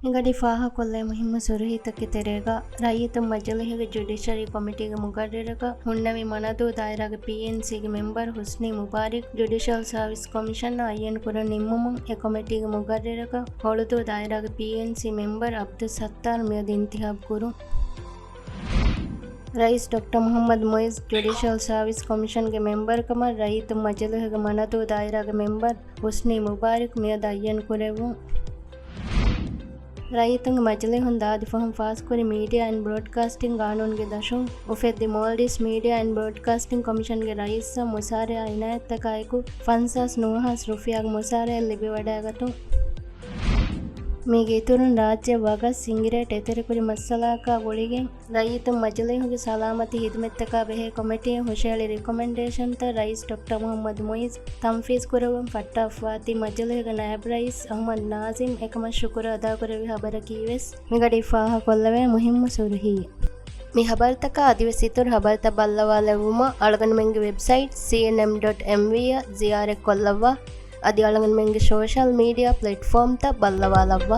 ಹಿಂಗಡಿ ಫಾಹ ಕೊಲ್ಲೆ ಮುಹಿಮ್ಮ ಸುರಹಿತಕ್ಕೆ ತೆರೆಗ ರೈತ ಮಜಲಿಹಿಗೆ ಜುಡಿಷರಿ ಕಮಿಟಿಗೆ ಮುಗರ್ರಿರಗ ಹುಣ್ಣವಿ ಮನದು ದಾಯರಾಗ PNCಗೆ member Husni Mubarik judicial service commission ಅಯ್ಯನ್ ಕುರ ನಿಮ್ಮುಮುಂ ಎ ಕಮಿಟಿಗೆ ಮುಗರ್ರಿರಗ ಹೊಳದು ದಾಯರಾಗ PNC ಮೆಂಬರ್ ಅಬ್ದುಲ್ ಸತ್ತಾರ್ ಮಿಯದ ಇಂತಿಹಾಬ್ ಕುರು ರೈಸ್ doctor Mohammad Moiz judicial service ಕಮಿಷನ್ಗೆ ಮೆಂಬರ್ ಕಮ ರೈತ ಮಜಲಿಹಿಗೆ ಮನದು ದಾಯರಾಗ ಮೆಂಬರ್ ಹುಸ್ನಿ ಮುಬಾರಿಕ್ ಮಿಯದ ಅಯ್ಯನ್ ಕುರೆವು ರೈತಂಗ ಮಜಲೆ ಹೊಂದಾದಿ ಫಹಂ ಫಾಸ್ಕುರಿ ಮೀಡಿಯಾ ಆ್ಯಂಡ್ ಬ್ರಾಡ್ಕಾಸ್ಟಿಂಗ್ ಕಾನೂನ್ಗೆ ದಶುಂ ಉಫೆದ್ದಿ ಮಾಲ್ಡೀವ್ಸ್ ಮೀಡಿಯಾ ಆ್ಯಂಡ್ ಬ್ರಾಡ್ಕಾಸ್ಟಿಂಗ್ ಕಮಿಷನ್ಗೆ ರೈಸ್ ಮುಸಾರೆ ಇನಾಯತ್ತ ಕಾಯಕು ಫನ್ಸಾಸ್ ನೂಹಾಸ್ ರುಫಿಯಾಗ ಮುಸಾರೆ ಲಿಬಿ ವಡಾಗತು ಮೀಗೆ ಇತುರುನ್ ರಾಜ್ಯ ವಗ ಸಿಂಗಿರೇಟ್ ಎತೆರೆಕುರಿ ಮಸ್ಸಲಾಕ ಒಳಿಗೆ ರೈತ ಮಜಲೆಹುಗೆ ಸಲಾಮತಿ ಹಿದ್ಮೆತ್ತಕ ಬೆಹೆ ಕಮಿಟಿಯ ಹುಷೇಳಿ ರಿಕಮೆಂಡೇಶನ್ ತ ರೈಸ್ ಡಾಕ್ಟರ್ ಮೊಹಮ್ಮದ್ ಮೊಯಿಸ್ ತಂಫೀಸ್ ಕುರವಂ ಫಟ್ಟ ಅಫ್ವಾತಿ ಮಜಲೆಹುಗೆ ನಾಯಬ್ ರೈಸ್ ಅಹಮದ್ ನಾಜಿಮ್ ಎಕಮ ಶುಕುರ ಅದಾ ಕುರವಿ ಹಬರ ಕೀವೆಸ್ ಮಿಗಡಿ ಫಾಹ ಕೊಲ್ಲವೆ ಮುಹಿಮ್ಮ ಸುರುಹಿ ಮಿ ಹಬರ್ತಕ ಅದಿವಸಿತುರ್ ಹಬರ್ತ ಬಲ್ಲವಾಲೆವುಮ ಅಳಗನ್ ಮೆಂಗೆ ವೆಬ್ಸೈಟ್ cnm.mv ಜಿಯಾರೆ ಕೊಲ್ಲವ್ವ ಅದಿ ಅಳಗನ್ ಮೆಂಗೆ ಸೋಷಲ್ ಮೀಡಿಯಾ ಪ್ಲಾಟ್ಫಾರ್ಮ್ ತ ಬಲ್ಲವಾಲವ್ವ